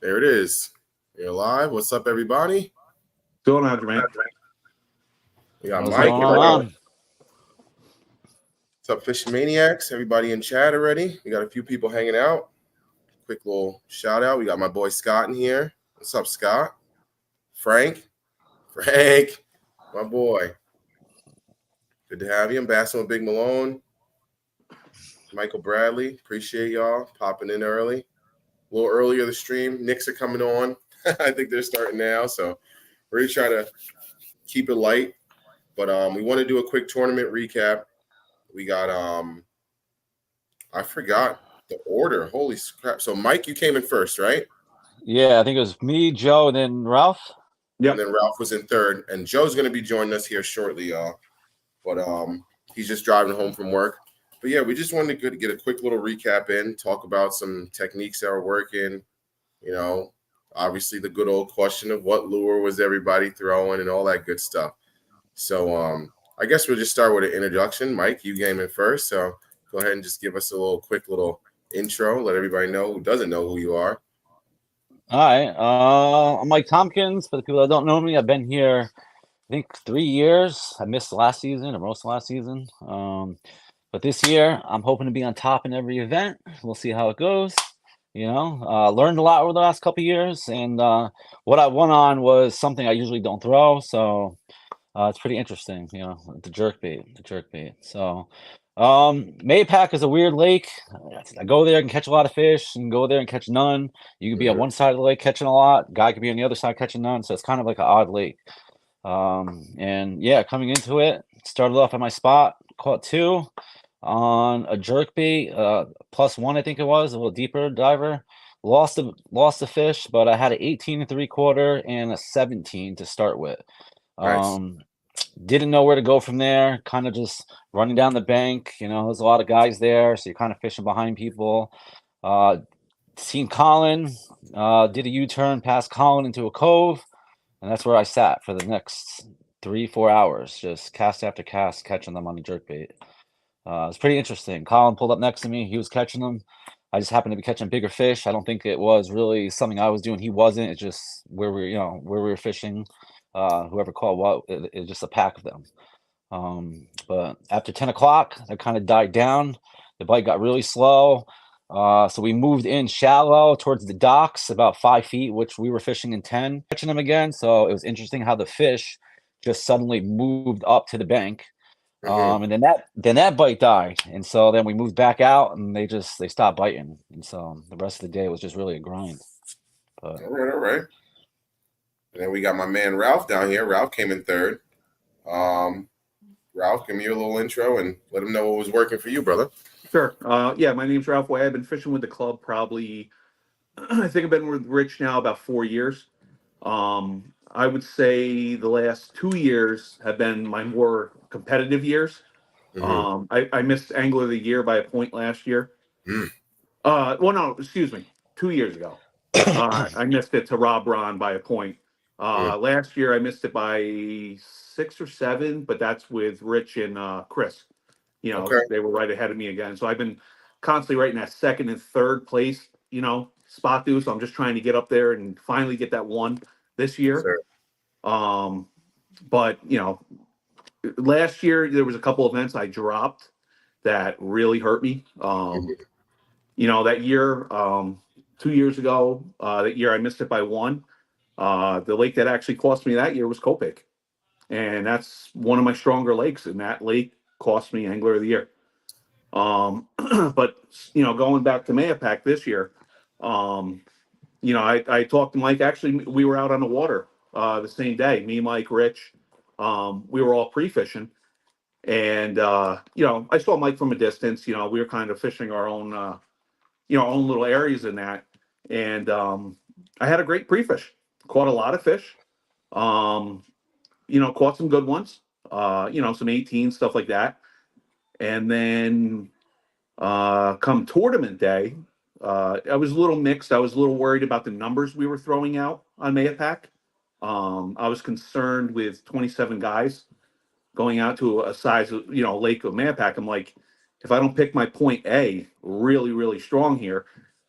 There it is. You're live. What's up, everybody? What's going on, Jermaine? We got What's Mike. going on? What's up, Fishing Maniacs? Everybody in chat already? We got a few people hanging out. Quick little shout out. We got my boy Scott in here. What's up, Scott? Frank, my boy. Good to have you. Ambassador Big Malone. Michael Bradley. Appreciate y'all popping in early. A little earlier the stream. Knicks are coming on. I think they're starting now. So we're going to try to keep it light. But we want to do a quick tournament recap. We got I forgot the order. Holy crap. So Mike, you came in first, right? Yeah, I think it was me, Joe, and then Ralph. Yep. And then Ralph was in third. And Joe's going to be joining us here shortly, y'all. But he's just driving home from work. But yeah, we just wanted to get a quick little recap in, talk about some techniques that are working. You know, obviously the good old question of what lure was everybody throwing and all that good stuff. So I guess we'll just start with an introduction. Mike, you came in first, so go ahead and just give us a quick little intro. Let everybody know who doesn't know who you are. All right. I'm Mike Tompkins. For the people that don't know me, I've been here, I think, 3 years. I missed last season or most of last season. But this year, I'm hoping to be on top in every event. We'll see how it goes. You know, learned a lot over the last couple of years, and what I won on was something I usually don't throw. So it's pretty interesting. You know, the jerk bait. So Mahopac is a weird lake. I go there and catch a lot of fish, and go there and catch none. You could be on one side of the lake catching a lot. Guy could be on the other side catching none. So it's kind of like an odd lake. And yeah, coming into it, started off at my spot, caught 2 on a jerk bait, +1, I think it was, a little deeper diver. Lost the fish, but I had an 18 3/4 and a 17 to start with. Nice. Didn't know where to go from there. Kind of just running down the bank. You know, there's a lot of guys there, so you're kind of fishing behind people. Seen Colin, did a U-turn past Colin into a cove, and that's where I sat for the next 3-4 hours, just cast after cast, catching them on the jerkbait. It's pretty interesting. Colin pulled up next to me. He was catching them. I just happened to be catching bigger fish. I don't think it was really something I was doing. He wasn't. It's just where we were fishing. Whoever called what, it's just a pack of them. But after 10 o'clock, that kind of died down. The bite got really slow. So we moved in shallow towards the docks, about 5 feet, which we were fishing in 10, catching them again. So it was interesting how the fish just suddenly moved up to the bank. And then that bite died, and so then we moved back out, and they stopped biting, and so the rest of the day was just really a grind. But all right. And then we got my man Ralph down here. Ralph came in third. Ralph, give me your little intro and let them know what was working for you, brother. Sure. Yeah, my name's Ralph Way. I've been fishing with the club probably, I think I've been with Rich now about 4 years. I would say the last 2 years have been my more competitive years. I missed Angler of the Year by a point last year. Well, no, excuse me, 2 years ago. I missed it to Rob Ron by a point. Last year I missed it by 6 or 7, but that's with Rich and Chris. You know, They were right ahead of me again. So I've been constantly right in that second and third place, spot do. So I'm just trying to get up there and finally get that one this year. Sure. But last year there was a couple events I dropped that really hurt me. That year, 2 years ago, that year I missed it by 1. The lake that actually cost me that year was Copic. And that's one of my stronger lakes. And that lake cost me Angler of the Year. But, going back to Mahopac this year, I talked to Mike. Actually, we were out on the water the same day. Me, Mike, Rich. We were all pre-fishing. And, I saw Mike from a distance. We were kind of fishing our own, our own little areas in that. And I had a great pre-fish. Caught a lot of fish. Caught some good ones. Some 18, stuff like that. And then come tournament day, I was a little mixed. I was a little worried about the numbers we were throwing out on Mahopac. I was concerned with 27 guys going out to a size of, Lake of Mahopac. I'm like, if I don't pick my point A really, really strong here,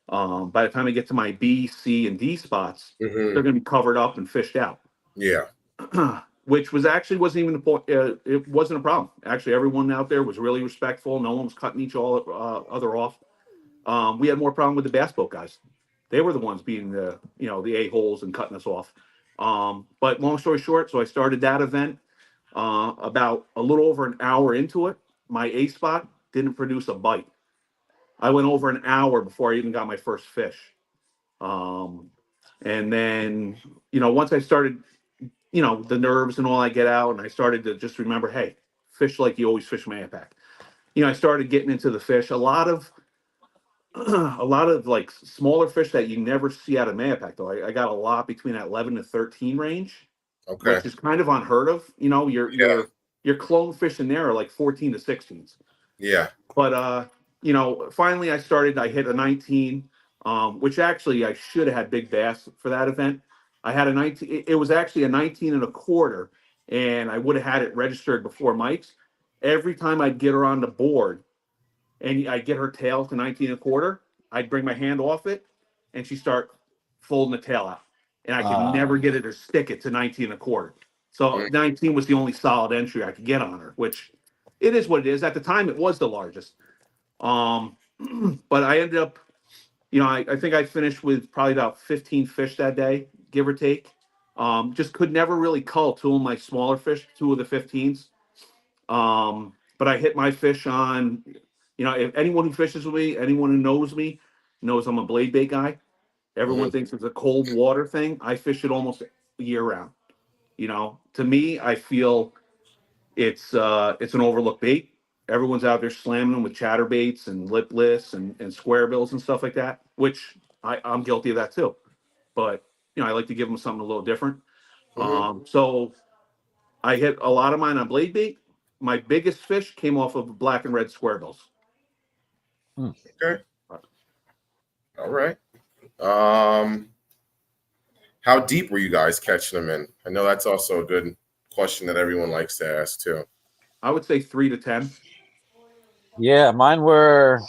By the time I get to my B, C, and D spots, Hmm. they're going to be covered up and fished out. Yeah. Which wasn't even the point. It wasn't a problem. Actually, everyone out there was really respectful. No one was cutting each other off. We had more problem with the bass boat guys. They were the ones being the a-holes and cutting us off. But long story short, so I started that event. About a little over an hour into it, my A spot didn't produce a bite. I went over an hour before I even got my first fish. And then, once I started, the nerves and all I get out, and I started to just remember, hey, fish like you always fish Mahopac. I started getting into the fish. A lot of like smaller fish that you never see out of Mahopac, though. I got a lot between that 11 to 13 range, Okay. which is kind of unheard of. Your clone fish in there are like 14 to 16s. Yeah. But finally I hit a 19, which actually I should have had big bass for that event. I had a 19. It was actually a 19 and a quarter, and I would have had it registered before Mike's. Every time I'd get her on the board and I'd get her tail to 19 and a quarter, I'd bring my hand off it and she'd start folding the tail out. And I could never get it or stick it to 19 and a quarter. So 19 was the only solid entry I could get on her, which it is what it is. At the time, it was the largest. But I ended up, I think I finished with probably about 15 fish that day, give or take. Just could never really cull two of my smaller fish, two of the 15s. But I hit my fish on, if anyone who fishes with me, anyone who knows me, knows I'm a blade bait guy. Everyone thinks it's a cold water thing. I fish it almost year round. To me, I feel it's an overlooked bait. Everyone's out there slamming them with chatterbaits and lipless and square bills and stuff like that, which I'm guilty of that too. But I like to give them something a little different. So I hit a lot of mine on blade bait. My biggest fish came off of black and red square bills. Okay. All right. How deep were you guys catching them in? I know that's also a good question that everyone likes to ask too. I would say 3 to 10. Yeah, mine were,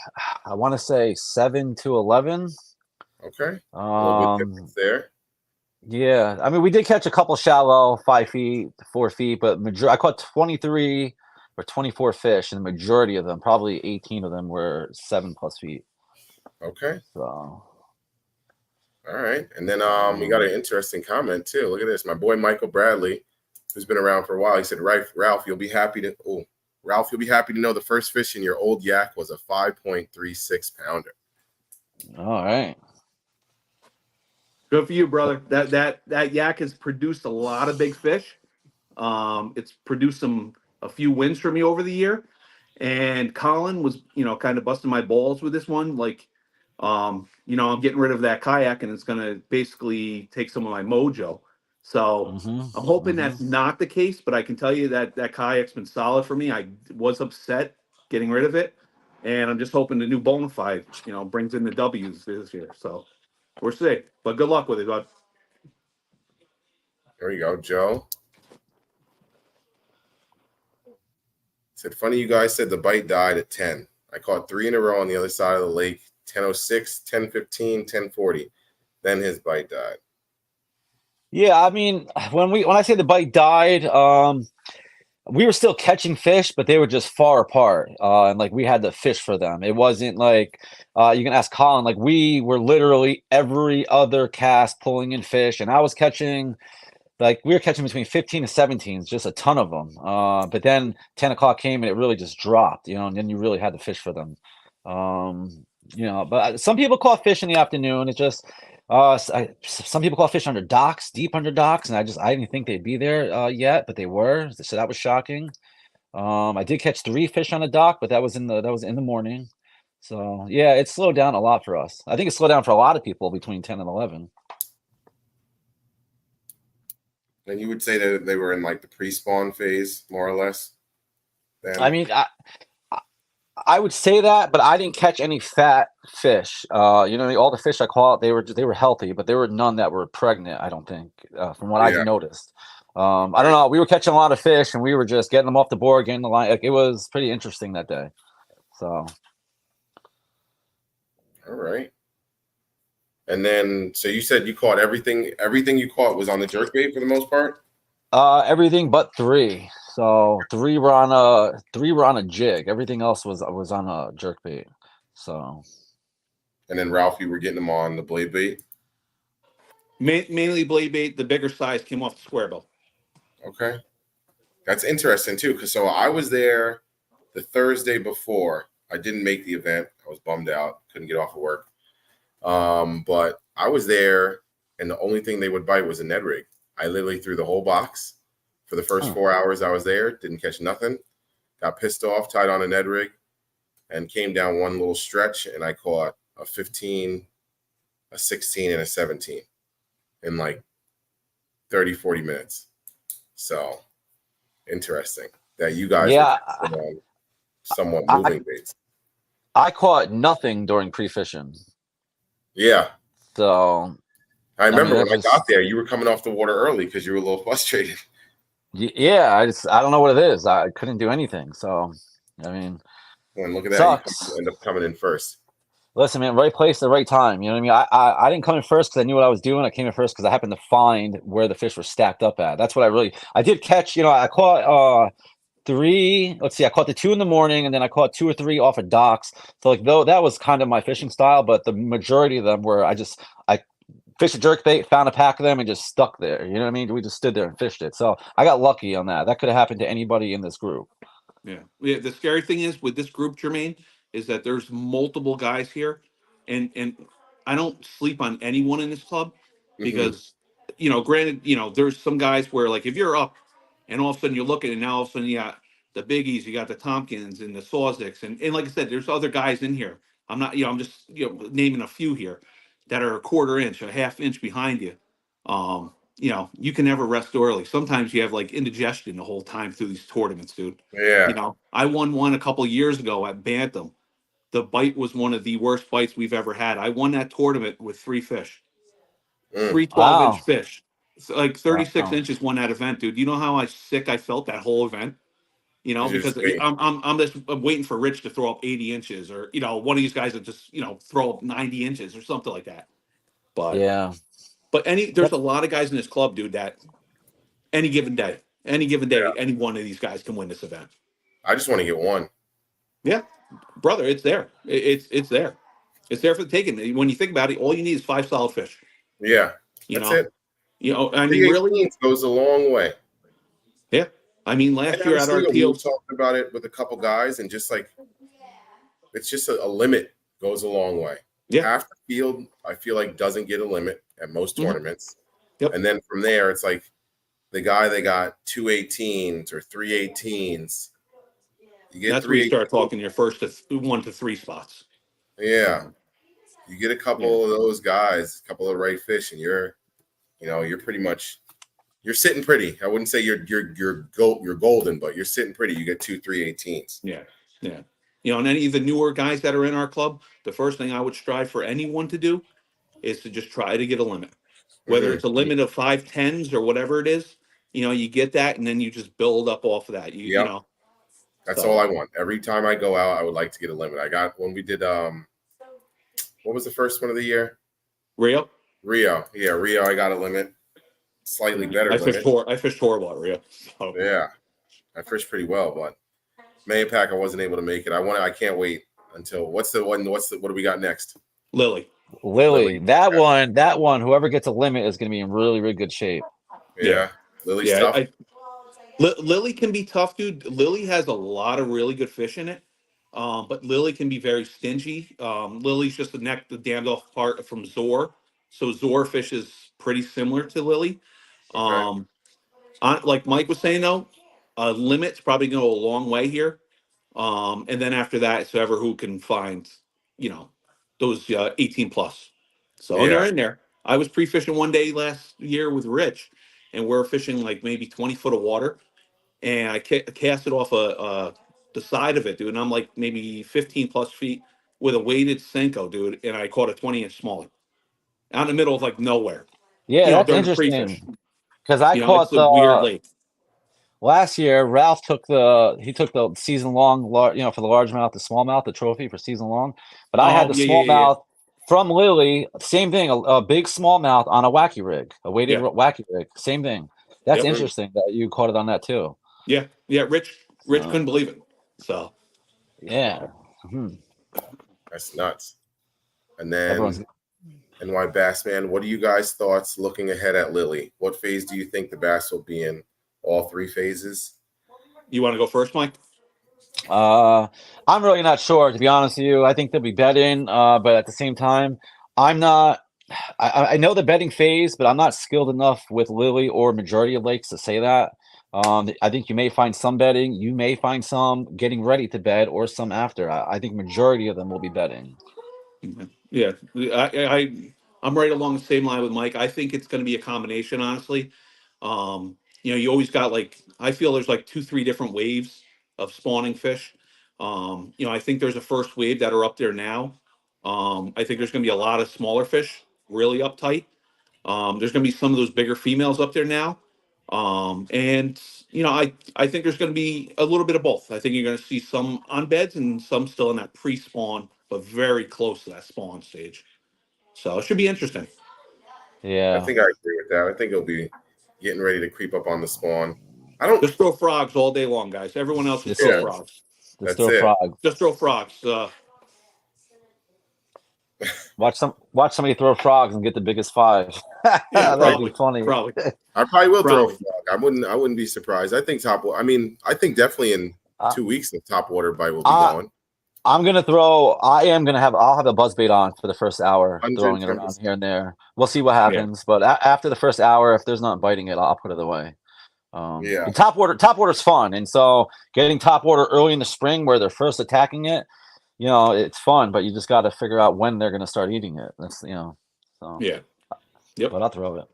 I want to say 7 to 11. Okay. A little bit difference there. Yeah, I mean, we did catch a couple shallow, 5 feet, 4 feet, but I caught 23 or 24 fish, and the majority of them, probably 18 of them, were 7+ feet. Okay. So, all right. And then we got an interesting comment too. Look at this. My boy Michael Bradley, who's been around for a while, he said, Ralph, you'll be happy to know the first fish in your old yak was a 5.36 pounder. all right. Good for you, brother. That yak has produced a lot of big fish. It's produced a few wins for me over the year. And Colin was, kind of busting my balls with this one. Like, I'm getting rid of that kayak and it's going to basically take some of my mojo. So I'm hoping that's not the case, but I can tell you that kayak's been solid for me. I was upset getting rid of it. And I'm just hoping the new Bonafide, brings in the W's this year. So we're safe, but good luck with it, bud. There you go, Joe. Said, funny you guys said the bite died at 10. I caught 3 in a row on the other side of the lake, 10:06, 10:15, 10:40. Then his bite died. Yeah, I mean, when I say the bite died, we were still catching fish, but they were just far apart. And like we had to fish for them. It wasn't like you can ask Colin, like we were literally every other cast pulling in fish, and I was catching. Like we were catching between 15 and 17s, just a ton of them. But then 10 o'clock came and it really just dropped, and then you really had to fish for them. But some people caught fish in the afternoon. It's just some people caught fish under docks, deep under docks, and I didn't think they'd be there yet, but they were. So that was shocking. I did catch 3 fish on a dock, but that was in the morning. So yeah, it slowed down a lot for us. I think it slowed down for a lot of people between 10 and 11. And you would say that they were in like the pre-spawn phase, more or less? Then? I mean, I would say that, but I didn't catch any fat fish. All the fish I caught, they were healthy, but there were none that were pregnant, I don't think, from what I've noticed. I don't know. We were catching a lot of fish, and we were just getting them off the board, getting the line. Like, it was pretty interesting that day. So. All right. And then, so you said you caught everything. Everything you caught was on the jerkbait for the most part. Everything but three. So three were on a jig. Everything else was on a jerkbait. So. And then Ralph, you were getting them on the blade bait. Mainly blade bait. The bigger size came off the square bill. Okay, that's interesting too. Because so I was there the Thursday before. I didn't make the event. I was bummed out. Couldn't get off of work. But I was there, and the only thing they would bite was a Ned rig. I literally threw the whole box for the first 4 hours I was there. Didn't catch nothing. Got pissed off, tied on a Ned rig, and came down one little stretch, and I caught a 15, a 16, and a 17 in like 30, 40 minutes. So interesting that you guys Yeah, were somewhat moving baits. I caught nothing during pre-fishing. Yeah. So I remember when I got there, you were coming off the water early because you were a little frustrated. Yeah, I don't know what it is. I couldn't do anything. So, I mean, and look at that, sucks. You end up coming in first. Listen, man, right place, the right time. You know what I mean? I didn't come in first because I knew what I was doing. I came in first because I happened to find where the fish were stacked up at. That's what I did catch. You know, I caught three. Let's see, I caught the 2 in the morning, and then I caught 2 or 3 off of docks. So like, though that was kind of my fishing style, but the majority of them were I fished a jerkbait, found a pack of them, and just stuck there. You know what I mean? We just stood there and fished it. So I got lucky on that. That could have happened to anybody in this group. Yeah. The scary thing is with this group, Jermaine, is that there's multiple guys here, and I don't sleep on anyone in this club because, granted, there's some guys where like if you're up, and all of a sudden you're looking, and now all of a sudden you got the biggies, you got the Tompkins and the Sawziks, and like I said, there's other guys in here. I'm not, I'm just naming a few here that are a quarter inch, a half inch behind you. You can never rest early. Sometimes you have like indigestion the whole time through these tournaments, dude. Yeah. I won one a couple of years ago at Bantam. The bite was one of the worst bites we've ever had. I won that tournament with 3 fish, 3 12-inch fish. So like 36 inches won that event, dude. You know how sick I felt that whole event? Because I'm waiting for Rich to throw up 80 inches or, one of these guys that just, throw up 90 inches or something like that. But yeah. But there's a lot of guys in this club, dude, that any given day, any one of these guys can win this event. I just want to get one. Yeah, brother, it's there. It's there. It's there for the taking. When you think about it, all you need is 5 solid fish. Yeah, that's it. I mean, really goes a long way. Yeah, I mean, last year at our we talked about it with a couple guys, and just like it's just a limit goes a long way. Yeah, half the field I feel like doesn't get a limit at most tournaments. Yep. And then from there, it's like the guy that got 2 18s or 3 18s. You get that's where you start talking your first 1 to 3 spots. Yeah, you get a couple of those guys, a couple of right fish, and you're pretty much sitting pretty. I wouldn't say you're golden, but you're sitting pretty. You get 2 3 18s. Yeah. And any of the newer guys that are in our club, the first thing I would strive for anyone to do is to just try to get a limit, whether it's a limit of 5 10s or whatever it is. You get that, and then you just build up off of that. That's all I want. Every time I go out, I would like to get a limit. I got when we did what was the first one of the year? Rio. Yeah, Rio. I got a limit, slightly better. I fished horrible at Rio. So. Yeah, I fished pretty well, but Mahopac I wasn't able to make it. I can't wait until what do we got next? Lily. That one. Whoever gets a limit is going to be in really, really good shape. Yeah. Lily's tough. Lily can be tough, dude. Lily has a lot of really good fish in it, but Lily can be very stingy. Lily's just the damned off part from Zor, so Zor fish is pretty similar to Lily. Okay. Like Mike was saying though, limit's probably going to go a long way here. And then after that, it's whoever who can find, those 18 plus. So they're in there. I was pre-fishing one day last year with Rich, and we're fishing like maybe 20 foot of water, and I cast it off the side of it, dude. And I'm like maybe 15 plus feet with a weighted Senko, dude, and I caught a 20-inch smallie out in the middle of like nowhere. Yeah, that's interesting. Because I caught it's a weird lake. Last year, Ralph took the season long, for the largemouth, the smallmouth, the trophy for season long. But I had the smallmouth from Lily, same thing. A big smallmouth on a wacky rig, a weighted wacky rig. Same thing. That's Yep. interesting that you caught it on that too. Yeah. Rich couldn't believe it. So yeah. Hmm. That's nuts. And then Everyone's NY Bassman, what are you guys' thoughts looking ahead at Lily? What phase do you think the bass will be in? All 3 phases? you want to go first, Mike? I'm really not sure, to be honest with you. I think they'll be betting, but at the same time, I'm not. I know the betting phase, but I'm not skilled enough with Lily or majority of lakes to say that. I think you may find some betting, you may find some getting ready to bet, or some after. I think majority of them will be betting. Yeah, I'm right along the same line with Mike. I think it's going to be a combination, honestly. You always got I feel there's like 2, 3 different waves of spawning fish. I think there's a first wave that are up there now. I think there's going to be a lot of smaller fish, really uptight. There's going to be some of those bigger females up there now. And I think there's going to be a little bit of both. I think you're going to see some on beds and some still in that pre-spawn, but very close to that spawn stage. So it should be interesting. Yeah, I think I agree with that. I think it'll be getting ready to creep up on the spawn. I don't Just throw frogs all day long, guys. Everyone else just throw frogs. just That's throw it. frogs. Just throw frogs. Watch somebody throw frogs and get the biggest 5. Yeah, That'd be funny. Probably. I probably will throw a Probably. frog. I wouldn't be surprised. I think I think definitely in 2 weeks the top water bite will be going. I'll have a buzz bait on for the first hour, throwing it 110%. around here and there. We'll see what happens, but after the first hour, if there's not biting it, I'll put it away. The top water's fun, and so getting top water early in the spring where they're first attacking it, it's fun, but you just got to figure out when they're going to start eating it. That's so Yeah. Yep. But I'll throw it.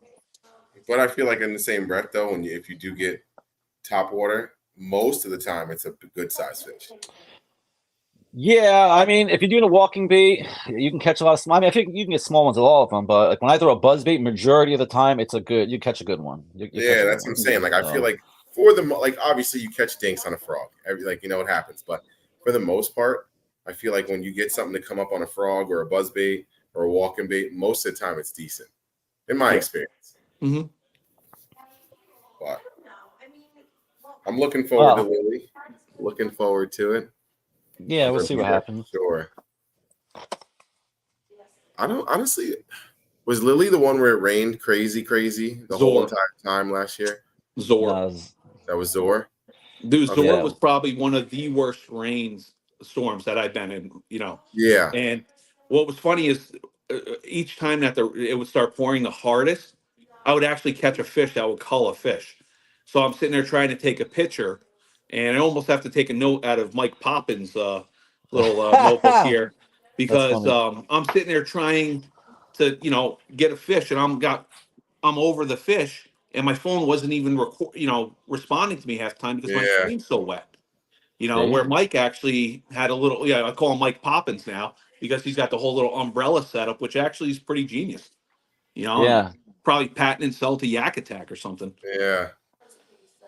But I feel like in the same breath though, if you do get top water, most of the time it's a good size fish. Yeah, I mean, if you're doing a walking bait, you can catch a lot of small. I mean, I think you can get small ones with all of them, but like when I throw a buzz bait, majority of the time you catch a good one. Yeah, that's what I'm saying. Like I feel like obviously you catch dinks on a frog, it happens. But for the most part, I feel like when you get something to come up on a frog or a buzz bait or a walking bait, most of the time it's decent, in my experience. Mm-hmm. But I'm looking forward to Lily. Looking forward to it. Yeah, we'll see what happens. Sure. I don't honestly. Was Lily the one where it rained crazy the whole entire time last year? Zor. That was Zor. Dude, Zor was probably one of the worst storms that I've been in. Yeah. And what was funny is each time that it would start pouring the hardest, I would actually catch a fish that would cull a fish. So I'm sitting there trying to take a picture. And I almost have to take a note out of Mike Poppins' little notebook here, because I'm sitting there trying to, get a fish, and I'm over the fish, and my phone wasn't even responding to me half the time because my screen's so wet. Where Mike actually had a little, I call him Mike Poppins now because he's got the whole little umbrella setup, which actually is pretty genius. Probably patent and sell to Yak Attack or something. Yeah.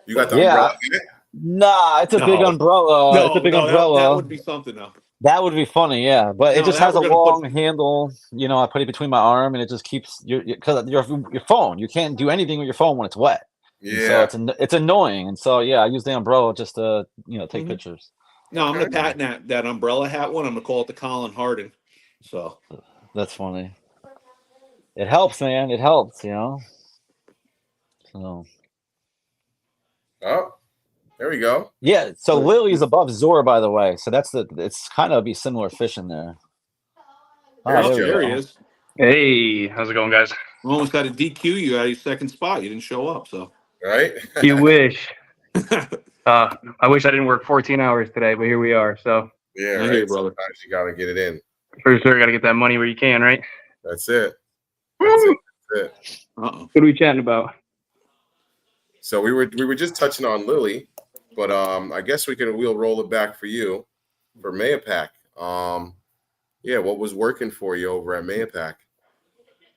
You got the umbrella here? Nah, it's a big umbrella. It's a big umbrella. That would be something though. That would be funny, yeah. But it just has a long handle. I put it between my arm, and it just keeps because your phone. You can't do anything with your phone when it's wet. Yeah. So it's annoying, and so I use the umbrella just to take pictures. No, I'm gonna patent that umbrella hat one. I'm gonna call it the Colin Hardin. So that's funny. It helps, man. It helps, So. Oh. There we go. Yeah, so Lily's above Zora, by the way. So it's kind of be similar fish in there. There he is. Hey, how's it going, guys? We almost got to DQ you out of your second spot. You didn't show up, so. Right? You wish. I wish I didn't work 14 hours today, but here we are. So. Yeah, right. Hey, brother. Sometimes you gotta get it in. For sure, gotta get that money where you can, right? That's it. That's it. Uh-oh. What are we chatting about? So we were just touching on Lily. But I guess we'll roll it back for you for Mahopac. What was working for you over at Mahopac?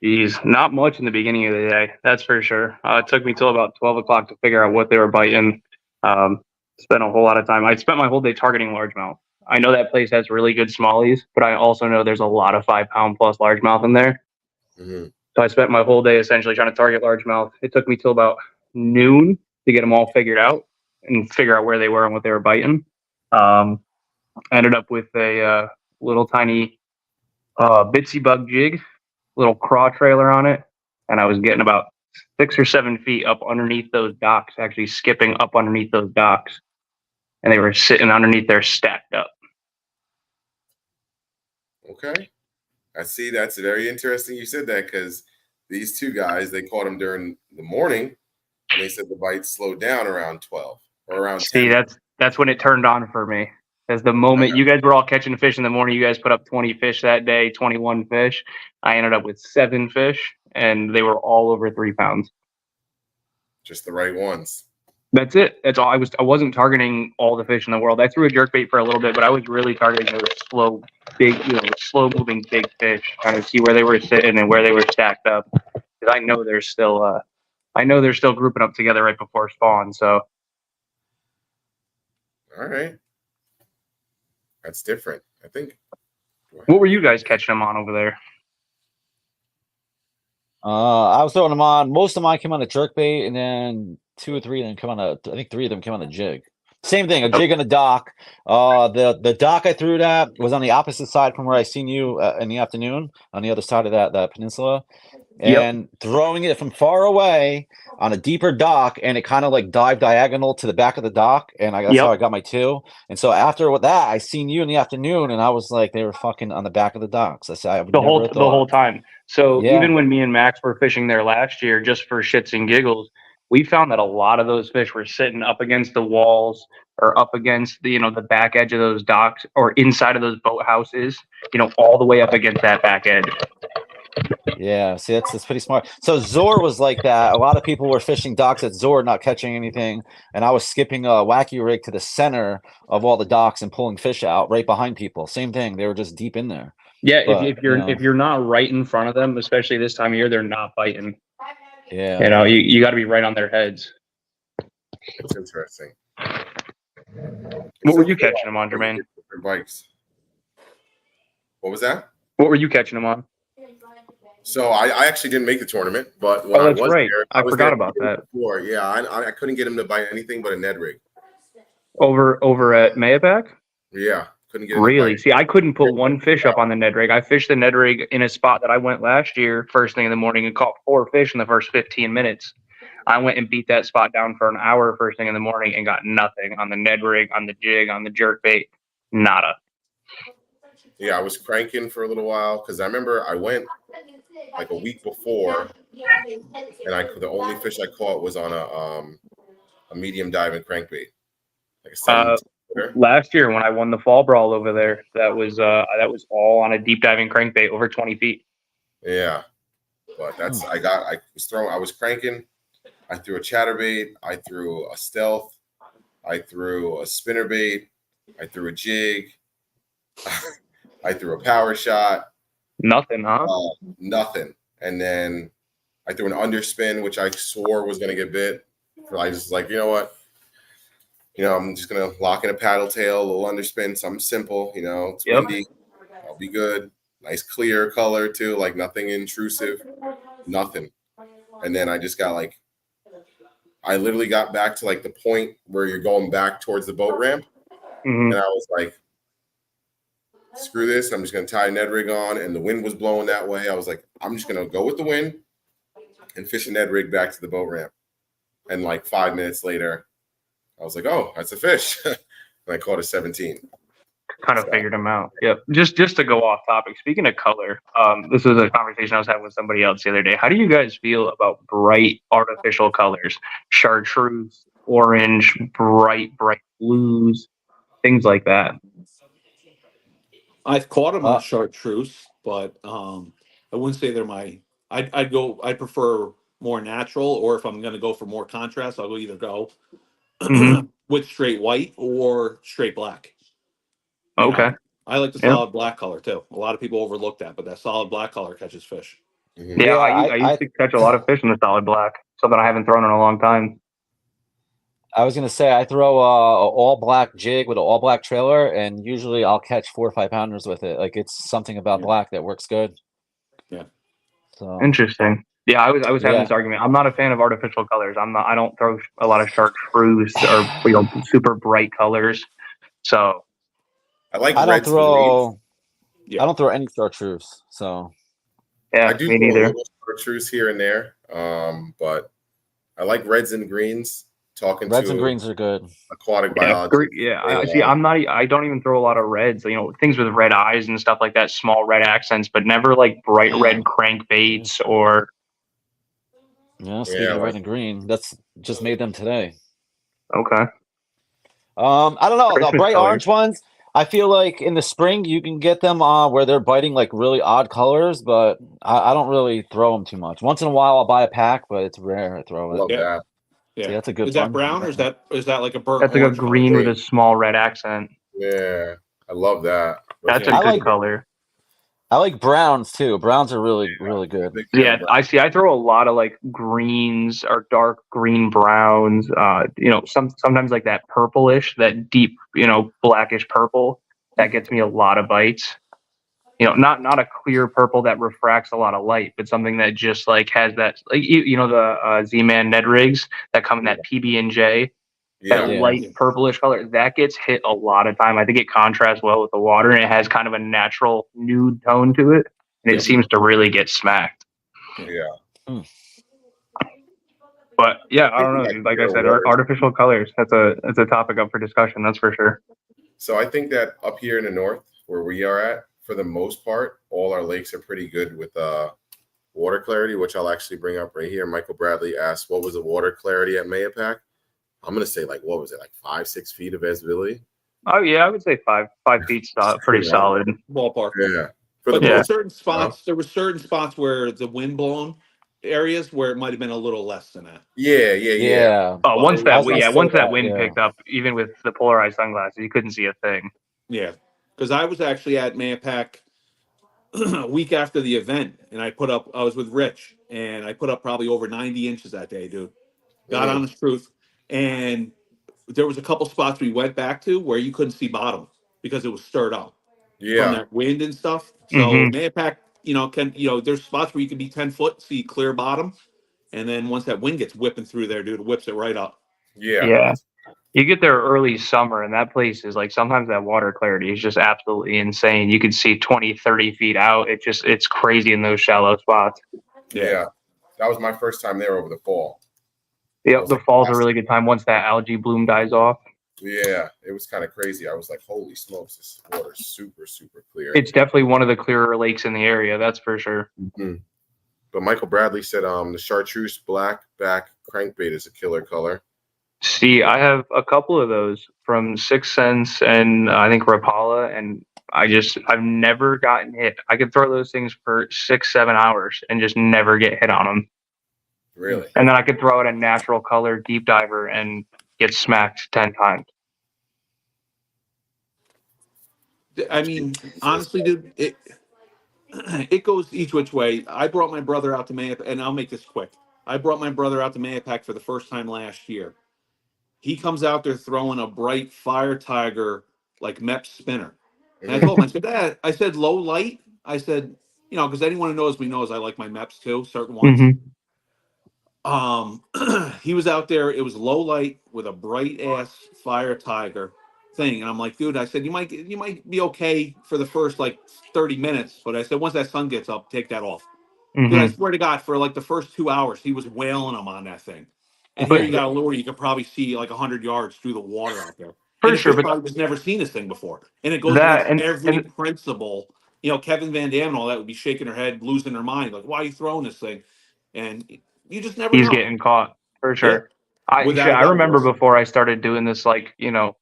Geez, not much in the beginning of the day, that's for sure. It took me till about 12 o'clock to figure out what they were biting. Spent a whole lot of time. I spent my whole day targeting largemouth. I know that place has really good smallies, but I also know there's a lot of 5-pound plus largemouth in there. Mm-hmm. So I spent my whole day essentially trying to target largemouth. It took me till about noon to get them all figured out and figure out where they were and what they were biting. I ended up with a little tiny bitsy bug jig, little craw trailer on it, and I was getting about 6 or 7 feet up underneath those docks, actually skipping up underneath those docks, and they were sitting underneath there stacked up. Okay. I see. That's very interesting you said that, because these two guys, they caught them during the morning, and they said the bites slowed down around 12 or around 10. See, that's when it turned on for me. As the moment you guys were all catching fish in the morning, you guys put up 20 fish that day, 21 fish. I ended up with 7 fish, and they were all over 3 pounds. Just the right ones. That's it. That's all. I wasn't targeting all the fish in the world. I threw a jerkbait for a little bit, but I was really targeting those slow, big, slow moving big fish, trying to see where they were sitting and where they were stacked up. Because I know they're still grouping up together right before spawn. So, All right. That's different, I think. what were you guys catching them on over there? I was throwing them on. Most of mine came on a jerkbait, and then 2 or 3 of them come on I think 3 of them came on a jig. Same thing, a jig on a dock. The dock I threw it at was on the opposite side from where I seen you in the afternoon, on the other side of that peninsula. And throwing it from far away on a deeper dock, and it kind of like dived diagonal to the back of the dock, and that's how I got my 2. And so after that, I seen you in the afternoon, and I was like, they were fucking on the back of the docks. I said, I would the never whole time. So Yeah. even when me and Max were fishing there last year, just for shits and giggles, we found that a lot of those fish were sitting up against the walls or up against the the back edge of those docks or inside of those boathouses, all the way up against that back edge. Yeah, see, that's pretty smart. So Zor was like that. A lot of people were fishing docks at Zor, not catching anything, and I was skipping a wacky rig to the center of all the docks and pulling fish out right behind people. Same thing; they were just deep in there. Yeah, But, if you're not right in front of them, especially this time of year, they're not biting. Yeah, You got to be right on their heads. It's interesting. What were you catching them on, Jermaine? Bikes. What was that? What were you catching them on? So I actually didn't make the tournament, but when that's I was right. there, I was forgot there about that. before. Yeah, I couldn't get him to bite anything but a Ned rig. Over at Mahopac? Yeah, couldn't get him Really? to bite. See, I couldn't put one fish up on the Ned rig. I fished the Ned rig in a spot that I went last year, first thing in the morning, and caught 4 fish in the first 15 minutes. I went and beat that spot down for an hour first thing in the morning and got nothing on the Ned rig, on the jig, on the jerkbait. Nada. Yeah, I was cranking for a little while because I remember I went like a week before, and the only fish I caught was on a medium diving crankbait, like a 7-footer. Last year when I won the fall brawl over there, that was all on a deep diving crankbait over 20 feet. Yeah, but I was cranking. I threw a chatterbait. I threw a stealth. I threw a spinnerbait. I threw a jig. I threw a power shot. Nothing, huh? Nothing. And then I threw an underspin, which I swore was going to get bit. I was like, you know what? I'm just going to lock in a paddle tail, a little underspin, something simple. It's windy. I'll be good. Nice clear color too, like nothing intrusive, nothing. And then I just got I literally got back to the point where you're going back towards the boat ramp. Mm-hmm. And I was like, screw this. I'm just going to tie a Ned rig on. And the wind was blowing that way. I was like, I'm just going to go with the wind and fish a Ned rig back to the boat ramp. And 5 minutes later, I was like, oh, that's a fish. And I caught a 17. Kind of figured him out. Yep. Just to go off topic, speaking of color, this was a conversation I was having with somebody else the other day. How do you guys feel about bright artificial colors? Chartreuse, orange, bright blues, things like that. I've caught them on chartreuse, but I wouldn't say they're my. I'd prefer more natural, or if I'm going to go for more contrast, I'll either go with straight white or straight black. Okay. I like the solid black color too. A lot of people overlook that, but that solid black color catches fish. Mm-hmm. Yeah, I used to catch a lot of fish in the solid black, something I haven't thrown in a long time. I was gonna say I throw a all black jig with an all black trailer, and usually I'll catch 4 or 5 pounders with it. Like it's something about black that works good. Yeah. So Interesting. Yeah, I was having yeah. this argument. I'm not a fan of artificial colors. I don't throw a lot of chartreuse or super bright colors. So I like I don't reds and greens. throw I don't throw any chartreuse. So yeah, I do me throw a neither. little chartreuse here and there, but I like reds and greens. Talking reds and to greens are good. aquatic Yeah, biology. I see. I don't even throw a lot of reds. Things with red eyes and stuff like that. Small red accents, but never like bright red crankbaits or. Yeah, speaking of red and green, that's just made them today. Okay. I don't know. The Christmas bright colors. orange ones, I feel like in the spring you can get them where they're biting like really odd colors, but I don't really throw them too much. Once in a while I'll buy a pack, but it's rare I throw it. Love that. Yeah. So that's a good Is that one. brown or is that like a burnt That's like a orange color? green with a small red accent. Yeah, I love that. That's a I good like- color. I like browns too. Browns are really good. Big fan Yeah, of brown. I see. I throw a lot of like greens or dark green browns. Sometimes like that purplish, that deep, blackish purple. That gets me a lot of bites. Not a clear purple that refracts a lot of light, but something that just like has that, like the Z-Man Ned rigs that come in that PB&J, that Yeah, light purplish color. That gets hit a lot of time. I think it contrasts well with the water, and it has kind of a natural nude tone to it, and it seems to really get smacked. yeah. But yeah, I don't know, dude. Like I said, artificial colors. That's a topic up for discussion. That's for sure. So I think that up here in the north, where we are at, for the most part, all our lakes are pretty good with water clarity, which I'll actually bring up right here. Michael Bradley asked, what was the water clarity at Mahopac? I'm going to say, what was it, 5-6 feet of visibility? Oh yeah, I would say 5 feet, pretty solid ballpark. Yeah. But there were certain spots. There were certain spots where the wind blown areas where it might have been a little less than that. Yeah. Oh, once that wind yeah. picked up, even with the polarized sunglasses, you couldn't see a thing. Yeah, because I was actually at Mahopac a week after the event, and I was with Rich, and I put up probably over 90 inches that day, dude. God honest truth. And there was a couple spots we went back to where you couldn't see bottom because it was stirred up from that wind and stuff. So Mahopac, there's spots where you can be 10 foot, see clear bottom, and then once that wind gets whipping through there, dude, it whips it right up. Yeah. You get there early summer, and that place is like, sometimes that water clarity is just absolutely insane. You can see 20, 30 feet out. It's crazy in those shallow spots. Yeah. That was my first time there over the fall. Yep, the fall's a really good time once that algae bloom dies off. Yeah, it was kind of crazy. I was like, holy smokes, this water's super, super clear. It's definitely one of the clearer lakes in the area, that's for sure. Mm-hmm. But Michael Bradley said the chartreuse black back crankbait is a killer color. See, I have a couple of those from Sixth Sense and I think Rapala, and I've never gotten hit. I could throw those things for 6-7 hours and just never get hit on them. Really? And then I could throw out a natural color deep diver and get smacked 10 times. I mean, honestly, dude, it goes each which way. I brought my brother out to Mahopac, and I'll make this quick. I brought my brother out to Mahopac for the first time last year. He comes out there throwing a bright fire tiger like MEP spinner. And I told him, I said, Dad, I said low light. I said, because anyone who knows me knows I like my MEPs too, certain ones. He was out there, it was low light with a bright ass fire tiger thing. And I'm like, dude, I said, you might be okay for the first 30 minutes. But I said, once that sun gets up, take that off. Dude, I swear to God, for the first 2 hours, he was wailing them on that thing. And here you got a lure, you could probably see 100 yards through the water out there. For sure, but I've never seen this thing before. And it goes against every principle. Kevin Van Dam and all that would be shaking their head, losing their mind. Like, why are you throwing this thing? And you just never know. He's getting caught, for sure. Yeah. I remember before I started doing this,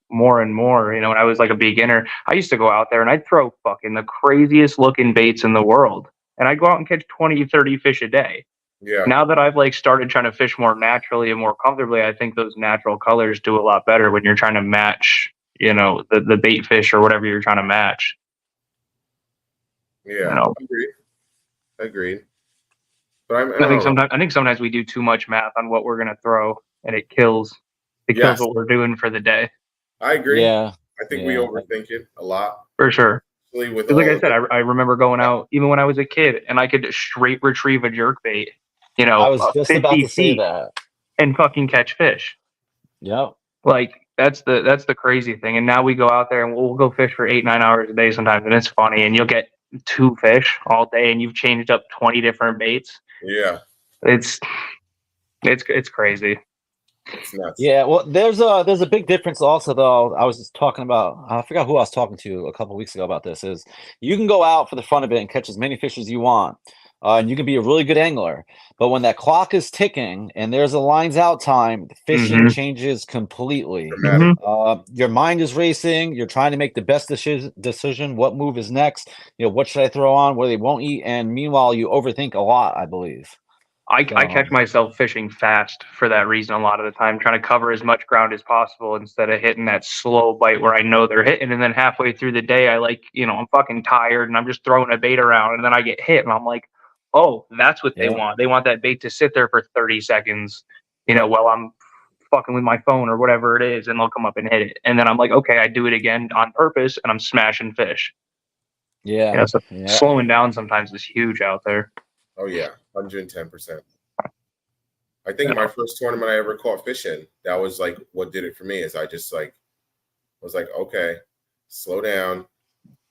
more and more, when I was a beginner, I used to go out there and I'd throw fucking the craziest looking baits in the world. And I'd go out and catch 20, 30 fish a day. Yeah. Now that I've started trying to fish more naturally and more comfortably, I think those natural colors do a lot better when you're trying to match, the bait fish or whatever you're trying to match. Yeah, agreed. But I think sometimes we do too much math on what we're gonna throw, and it kills It kills what we're doing for the day. I agree. Yeah. I think we overthink it a lot. For sure. With like I said, I remember going out even when I was a kid, and I could straight retrieve a jerkbait, I was just 50 about to say feet that. and fucking catch fish. Yep. Like that's the crazy thing. And now we go out there and we'll go fish for 8-9 hours a day sometimes, and it's funny. And you'll get 2 fish all day, and you've changed up 20 different baits. Yeah, it's crazy. It's nuts. Yeah, well, there's a big difference also, though. I was just talking about, I forgot who I was talking to a couple weeks ago about this. Is you can go out for the fun of it and catch as many fish as you want, and you can be a really good angler. But when that clock is ticking and there's a lines out time, the fishing changes completely. Your mind is racing. You're trying to make the best decision. What move is next? What should I throw on? What they won't eat? And meanwhile, you overthink a lot, I believe. I catch myself fishing fast for that reason a lot of the time, trying to cover as much ground as possible instead of hitting that slow bite where I know they're hitting. And then halfway through the day, I'm fucking tired and I'm just throwing a bait around, and then I get hit and I'm like, oh, that's what they want. They want that bait to sit there for 30 seconds, while I'm fucking with my phone or whatever it is, and they'll come up and hit it. And then I'm like, okay, I do it again on purpose and I'm smashing fish. So slowing down sometimes is huge out there. Oh yeah, 110%. I think my first tournament I ever caught fish in, that was like what did it for me. Is I just was like, okay, slow down,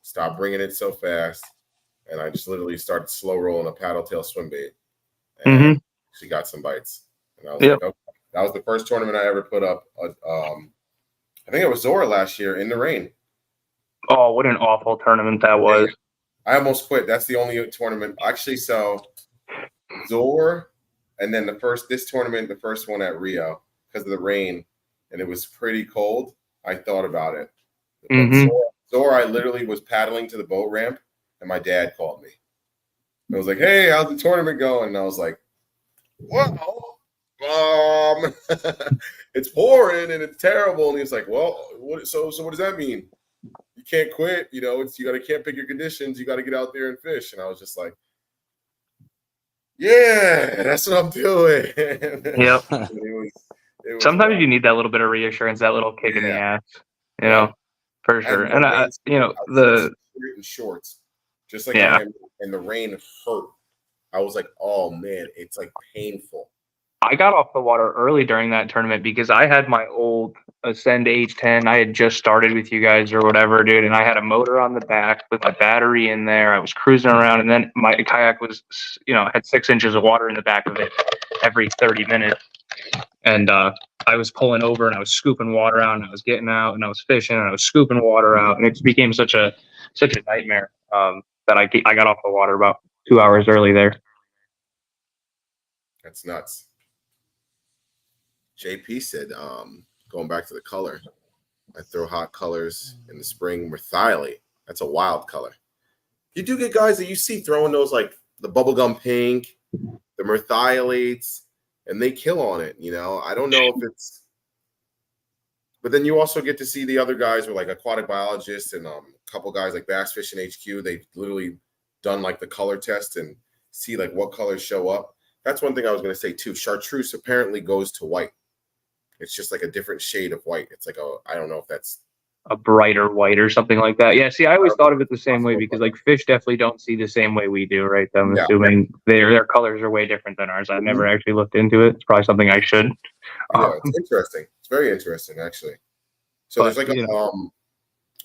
stop bringing it so fast, and I just literally started slow rolling a paddle tail swim bait, and she got some bites, and I was like, okay. That was the first tournament I ever put up. I think it was Zora last year in the rain. Oh, what an awful tournament that was! I almost quit. That's the only tournament actually. So Zor, and then this tournament, the first one at Rio, because of the rain, and it was pretty cold. I thought about it. Zor, I literally was paddling to the boat ramp, and my dad called me. I was like, "Hey, how's the tournament going?" And I was like, "Well, it's pouring and it's terrible." And he's like, "Well, so what does that mean? You can't quit. You can't pick your conditions. You got to get out there and fish." And I was just like, yeah, that's what I'm doing. Yep. Sometimes you need that little bit of reassurance, that little kick in the ass, for sure. And the shorts, just like and the rain hurt. I was like, oh man, it's like painful. I got off the water early during that tournament because I had my old Ascend H10. I had just started with you guys or whatever, dude, and I had a motor on the back with my battery in there. I was cruising around, and then my kayak was, had 6 inches of water in the back of it every 30 minutes. And I was pulling over, and I was scooping water out, and I was getting out, and I was fishing, and I was scooping water out, and it just became such a nightmare that I got off the water about 2 hours early there. That's nuts. JP said, going back to the color, I throw hot colors in the spring, merthiolate. That's a wild color. You do get guys that you see throwing those like the bubblegum pink, the merthiolates, and they kill on it. I don't know if it's, but then you also get to see the other guys who are like aquatic biologists and a couple guys like Bass Fishing HQ. They've literally done like the color test and see like what colors show up. That's one thing I was going to say too. Chartreuse apparently goes to white. It's just like a different shade of white. It's like I don't know if that's a brighter white or something like that. Yeah, see, I always thought of it the same way because like fish definitely don't see the same way we do, right? I'm assuming their colors are way different than ours. I've never actually looked into it. It's probably something I should. It's interesting. It's very interesting, actually. So there's like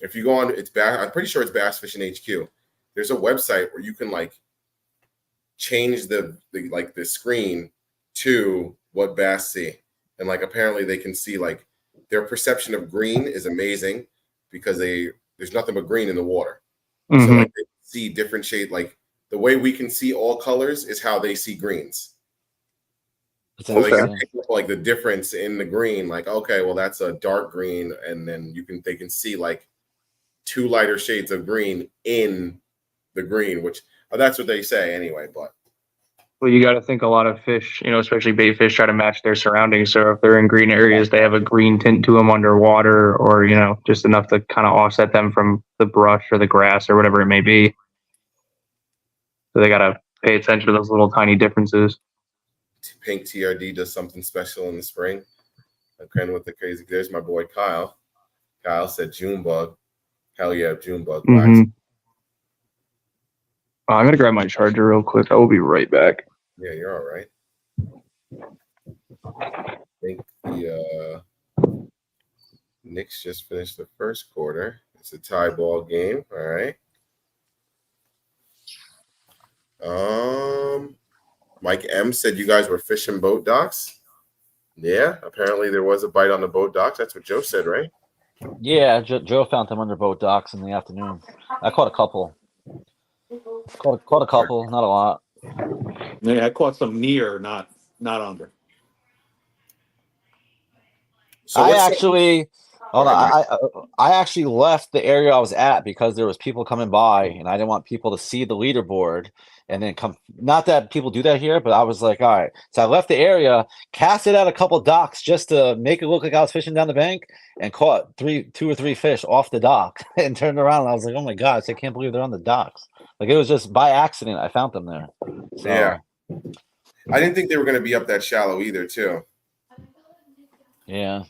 if you go on, I'm pretty sure it's Bass Fishing HQ. There's a website where you can like change the screen to what bass see. And like apparently they can see like their perception of green is amazing because there's nothing but green in the water. So like they see different shade. Like the way we can see all colors is how they see greens. So they can pick up like the difference in the green. Like, okay, well that's a dark green, and then they can see like 2 lighter shades of green in the green, which that's what they say anyway. But well, you got to think a lot of fish, especially bait fish, try to match their surroundings. So if they're in green areas, they have a green tint to them underwater, or just enough to kind of offset them from the brush or the grass or whatever it may be. So they got to pay attention to those little tiny differences. Pink TRD does something special in the spring. Okay, with the crazy. There's my boy Kyle. Kyle said June bug. Hell yeah, June bug. I'm gonna grab my charger real quick. I will be right back. Yeah, you're all right. I think the Knicks just finished the first quarter. It's a tie ball game. All right. Mike M said you guys were fishing boat docks. Yeah, apparently there was a bite on the boat docks. That's what Joe said, right? Yeah, Joe found them under boat docks in the afternoon. I caught a couple. Caught a couple, not a lot. Yeah, I caught some near, not under. So I what's actually, hold on, I actually left the area I was at because there was people coming by, and I didn't want people to see the leaderboard and then come. Not that people do that here, but I was like, all right. So I left the area, casted out a couple docks just to make it look like I was fishing down the bank, and caught 2 or 3 fish off the dock, and turned around. And I was like, oh my gosh, I can't believe they're on the docks. Like, it was just by accident I found them there. So, Yeah. I didn't think they were going to be up that shallow either, too. Yeah.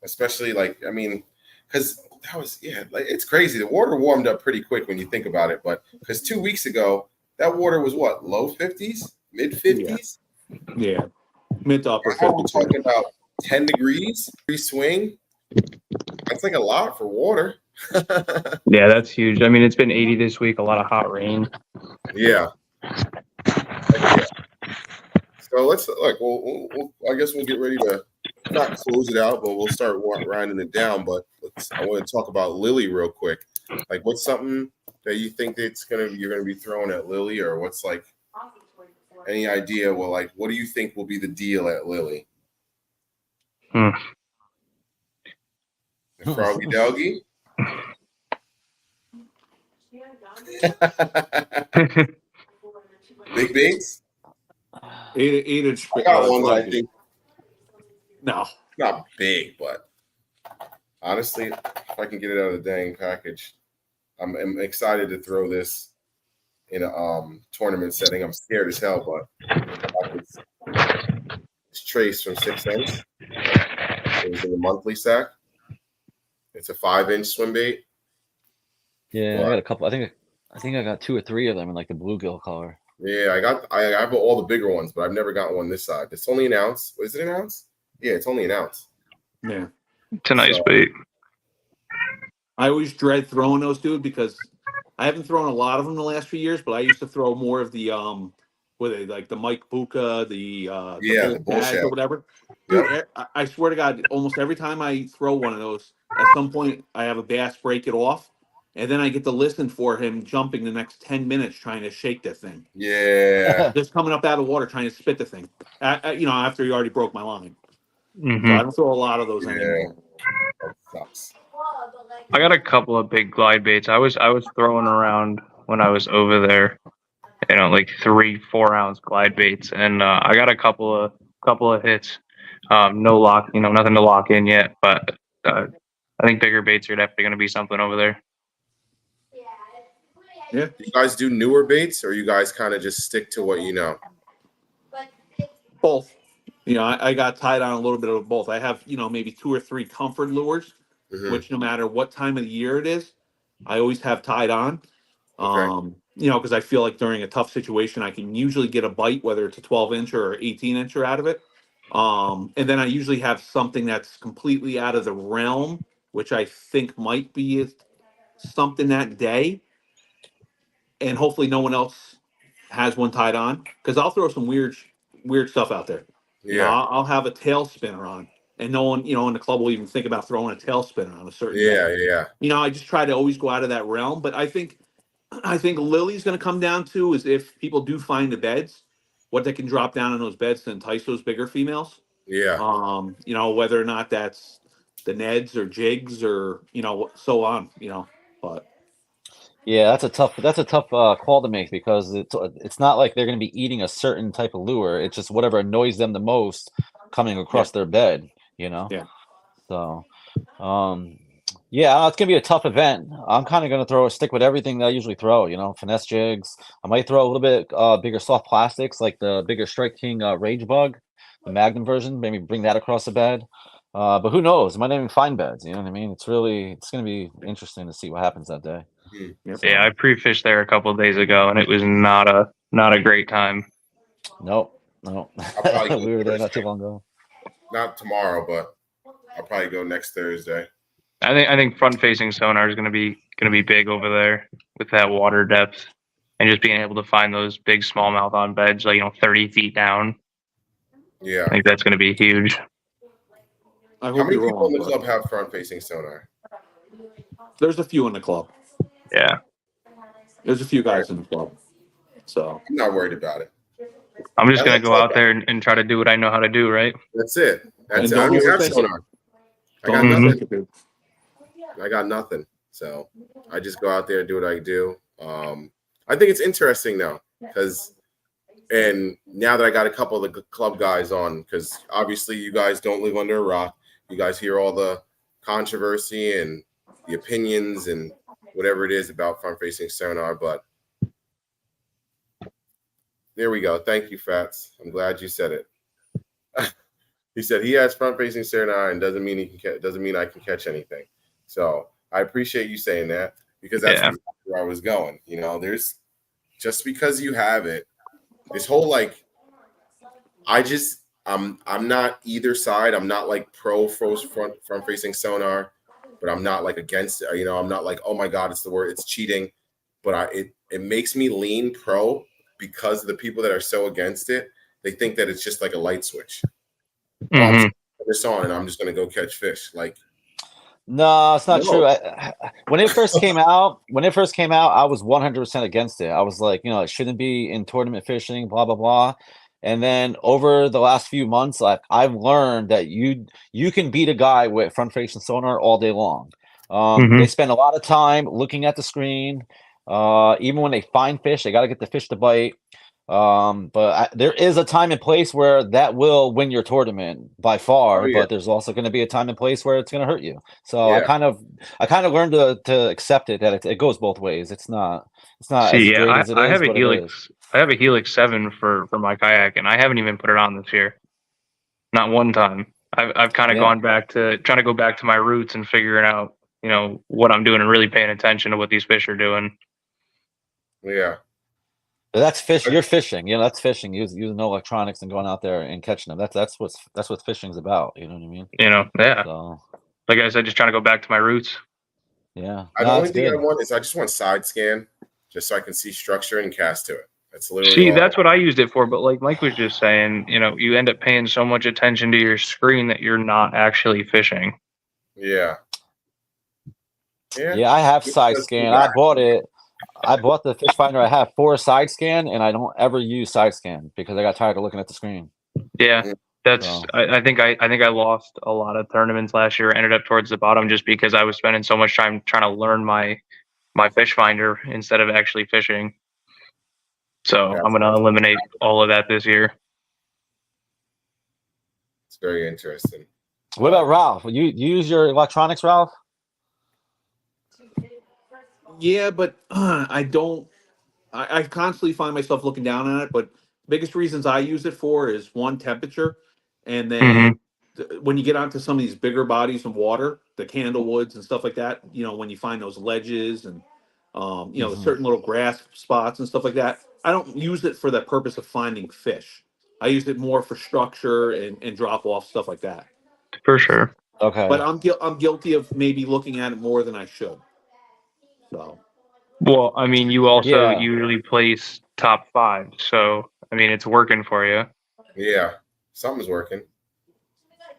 Especially because that was it's crazy. The water warmed up pretty quick when you think about it, but because 2 weeks ago that water was what, low 50s, mid 50s? Yeah, mid to upper Now we're 50s. talking about 10 degrees free swing. That's like a lot for water. Yeah, that's huge. I mean, it's been 80 this week. A lot of hot rain. Yeah. So let's look. We'll I guess we'll get ready to not close it out, but we'll start winding it down. But I want to talk about Lily real quick. Like, what's something that you think you're gonna be throwing at Lily, or what's like any idea? Well, like, what do you think will be the deal at Lily? The Froggy Doggy. Big baits. 8-inch. I got one that I think no, not big, but honestly, if I can get it out of the dang package, I'm excited to throw this in a tournament setting. I'm scared as hell, but it's Trace from 6 Cents. It was in the monthly sack. It's a 5-inch swim bait. Yeah, I got a couple. I think I got 2 or 3 of them in like the bluegill color. Yeah, I have all the bigger ones, but I've never gotten one this side. It's only an ounce. Is it an ounce? Yeah, it's only an ounce. yeah, It's a nice bait. I always dread throwing those, dude, because I haven't thrown a lot of them the last few years, but I used to throw more of the what are they, like the Mike Buka, the the bull tags shell. or whatever. Yep. Dude, I swear to God, almost every time I throw one of those, at some point I have a bass break it off, and then I get to listen for him jumping the next 10 minutes trying to shake that thing. Yeah. Just coming up out of the water trying to spit the thing. After he already broke my line. Mm-hmm. So I don't throw a lot of those anymore. That sucks. I got a couple of big glide baits. I was throwing around when I was over there, like 3-4 ounce glide baits, and I got a couple of hits. No lock, nothing to lock in yet, but I think bigger baits are definitely going to be something over there. Yeah. You guys do newer baits, or you guys kind of just stick to what you know? Both. I got tied on a little bit of both. I have, maybe 2 or 3 comfort lures, which no matter what time of the year it is, I always have tied on. Okay. Because I feel like during a tough situation, I can usually get a bite, whether it's a 12-incher or 18-incher out of it. And then I usually have something that's completely out of the realm, which I think might be something that day. And hopefully no one else has one tied on, because I'll throw some weird stuff out there. Yeah. I'll have a tail spinner on, and no one, in the club will even think about throwing a tail spinner on a certain day. Yeah. I just try to always go out of that realm. But I think Lily's going to come down to is if people do find the beds, what they can drop down in those beds to entice those bigger females. Yeah. Whether or not that's the Neds or jigs or so on. But. Yeah, that's a tough call to make, because it's not like they're going to be eating a certain type of lure. It's just whatever annoys them the most coming across their bed, Yeah. So, yeah, it's going to be a tough event. I'm kind of going to stick with everything that I usually throw, finesse jigs. I might throw a little bit bigger soft plastics, like the bigger Strike King Rage Bug, the Magnum version, maybe bring that across the bed. But who knows? Might not even find beds. You know what I mean? It's going to be interesting to see what happens that day. Mhm. So, Yeah, I pre-fished there a couple of days ago, and it was not a great time. nope. I'll probably go We were there not too Thursday. long ago. Not tomorrow, but I'll probably go next Thursday. I think front-facing sonar is going to be big over there with that water depth and just being able to find those big smallmouth on beds, like 30 feet down. Yeah. I think that's going to be huge. I How hope many you're people wrong, in the but club have front-facing sonar? there's a few in the club. Yeah, There's a few Right. guys in the club. So I'm not worried about it. I'm just I going like to go out there and try to do what I know how to do, right? That's it. That's And it. I don't don't have overthink it. sonar. I got don't Mhm. nothing. overthink it, dude. I got nothing. So I just go out there and do what I do. I think it's interesting now because, and now that I got a couple of the club guys on, because obviously you guys don't live under a rock. You guys hear all the controversy and the opinions and whatever it is about front-facing sonar. But there we go. Thank you, Fats. I'm glad you said it. He said he has front-facing sonar and doesn't mean I can catch anything. So I appreciate you saying that because that's Yeah. where I was going. There's just because you have it, this whole I'm not either side. I'm not like pro front-facing sonar, but I'm not like against it. I'm not like, oh my God, it's cheating. But it makes me lean pro because the people that are so against it, they think that it's just like a light switch. Oh, I'm Mhm. just gonna put this on and I'm just gonna go catch fish. Like, No, it's not No. true. When it first came out, I was 100% against it. I was like, it shouldn't be in tournament fishing, blah blah blah. And then over the last few months, like I've learned that you can beat a guy with front facing sonar all day long. They spend a lot of time looking at the screen. Even when they find fish, they got to get the fish to bite. But there is a time and place where that will win your tournament by far. Oh, yeah. But there's also going to be a time and place where it's going to hurt you. So Yeah. I kind of learned to accept it that it goes both ways. It's not as See, great yeah, as it I is, have a but it is. Helix. I have a Helix 7 for my kayak, and I haven't even put it on this year. Not one time. I've kind of Yeah. gone back to trying to go back to my roots and figuring out, what I'm doing and really paying attention to what these fish are doing. Yeah. But that's fish. You're fishing. That's fishing. Using no electronics and going out there and catching them. That's what fishing's about. You know what I mean? Yeah. So Like I said, just trying to go back to my roots. yeah. The No, only it's thing I good. want is I just want side scan just so I can see structure and cast to it. That's literally See, all. that's what I used it for. But like Mike was just saying, you end up paying so much attention to your screen that you're not actually fishing. Yeah. Yeah, I have side scan. I bought it. I bought the fish finder. I have for side scan, and I don't ever use side scan because I got tired of looking at the screen. Yeah, that's. So. I think I lost a lot of tournaments last year. Ended up towards the bottom just because I was spending so much time trying to learn my fish finder instead of actually fishing. So I'm going to eliminate all of that this year. It's very interesting. What about Ralph? You use your electronics, Ralph? Yeah, but I don't. I constantly find myself looking down on it. But biggest reasons I use it for is one, temperature, and then when you get onto some of these bigger bodies of water, the candlewoods and stuff like that. When you find those ledges and certain little grass spots and stuff like that. I don't use it for the purpose of finding fish. I use it more for structure and drop off stuff like that. For sure. Okay. But I'm guilty of maybe looking at it more than I should. So. Well, I mean, you also Yeah. usually place top 5, so I mean, it's working for you. Yeah, something's working.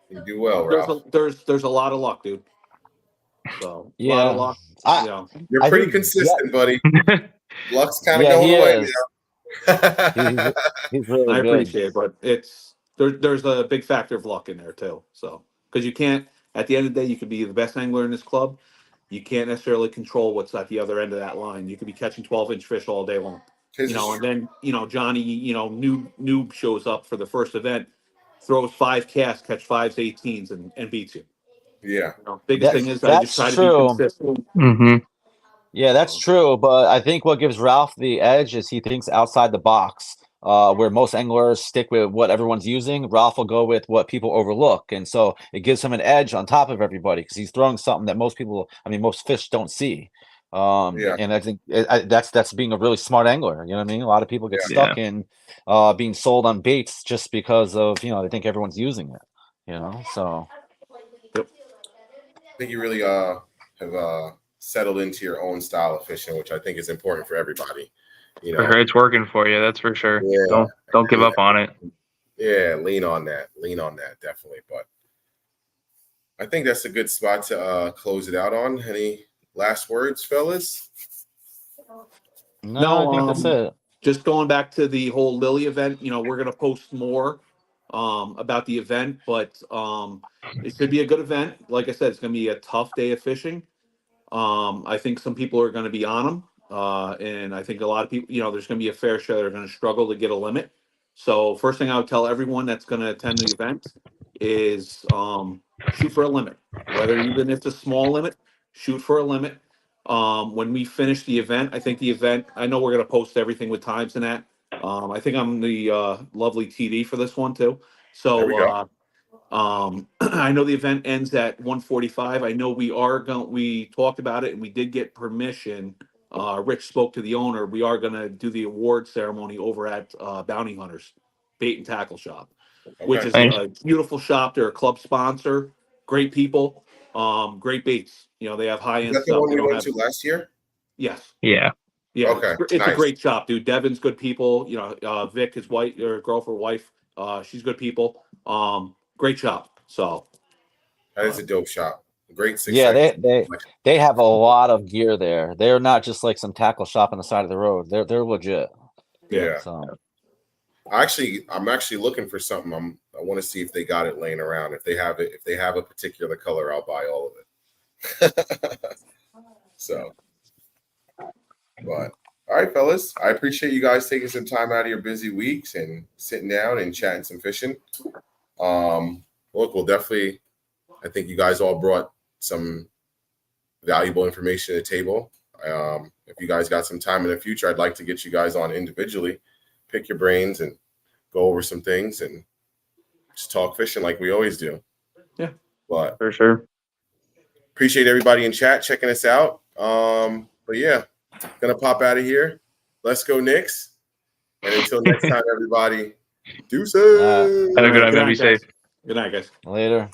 You do well, Ralph. There's a lot of luck, dude. So a lot of luck. You're pretty consistent, buddy. Luck's kind of going away now. He's really I good. appreciate it, but there's a big factor of luck in there too. So because you can't, at the end of the day, you could be the best angler in this club. You can't necessarily control what's at the other end of that line. You could be catching 12-inch fish all day long. And then Johnny, noob shows up for the first event, throws 5 casts, catch 5s, 18s, and beats you. Yeah. Biggest thing is I just try to be consistent. Yeah, that's true. But I think what gives Ralph the edge is he thinks outside the box. where most anglers stick with what everyone's using. Ralph will go with what people overlook, and so it gives him an edge on top of everybody because he's throwing something that most fish don't see. Yeah. And I think that's being a really smart angler. You know what I mean? A lot of people get Yeah. stuck in being sold on baits just because of they think everyone's using it. So. I think you really have settled into your own style of fishing, which I think is important for everybody. For sure, it's working for you. That's for sure. Yeah. Don't give up on it. Yeah, lean on that. Lean on that, definitely. But I think that's a good spot to close it out on. Any last words, fellas? No, I think that's it. Just going back to the whole Lily event, we're going to post more about the event, but it should be a good event. Like I said, it's going to be a tough day of fishing. I think some people are going to be on them. And I think a lot of people, there's going to be a fair share that are going to struggle to get a limit. So first thing I would tell everyone that's going to attend the event is shoot for a limit. Whether even if it's a small limit, shoot for a limit. When we finish the event, I know we're going to post everything with times and that. I think I'm the lovely TD for this one too. There we So go. I know the event ends at 1:45. I know we talked about it and we did get permission. Rich spoke to the owner. We are going to do the award ceremony over at Bounty Hunters Bait and Tackle Shop, which is Okay. a beautiful shop. They're a club sponsor, great people, great baits. They have high Is end that the stuff. one They we don't went have. to last year? Yes. Yeah. Yeah. Okay. It's a Nice. great shop, dude. Devin's good people. Vic, his wife or girlfriend, wife, she's good people. Great shop. So That is a dope shop. Great success. Yeah, they have a lot of gear there. They're not just like some tackle shop on the side of the road. They're legit. Yeah. So I'm actually looking for something. I want to see if they got it laying around. If they have it, if they have a particular color, I'll buy all of it. So, but all right, fellas. I appreciate you guys taking some time out of your busy weeks and sitting down and chatting some fishing. Look, we'll definitely. I think you guys all brought some valuable information to the table. If you guys got some time in the future, I'd like to get you guys on individually, pick your brains and go over some things and just talk fishing like we always do. Yeah. But For sure. appreciate everybody in chat checking us out. But yeah, gonna pop out of here. Let's go Knicks. And until next time, everybody, deuces. Have a good night, man. Be guys. safe. Good night, guys. later.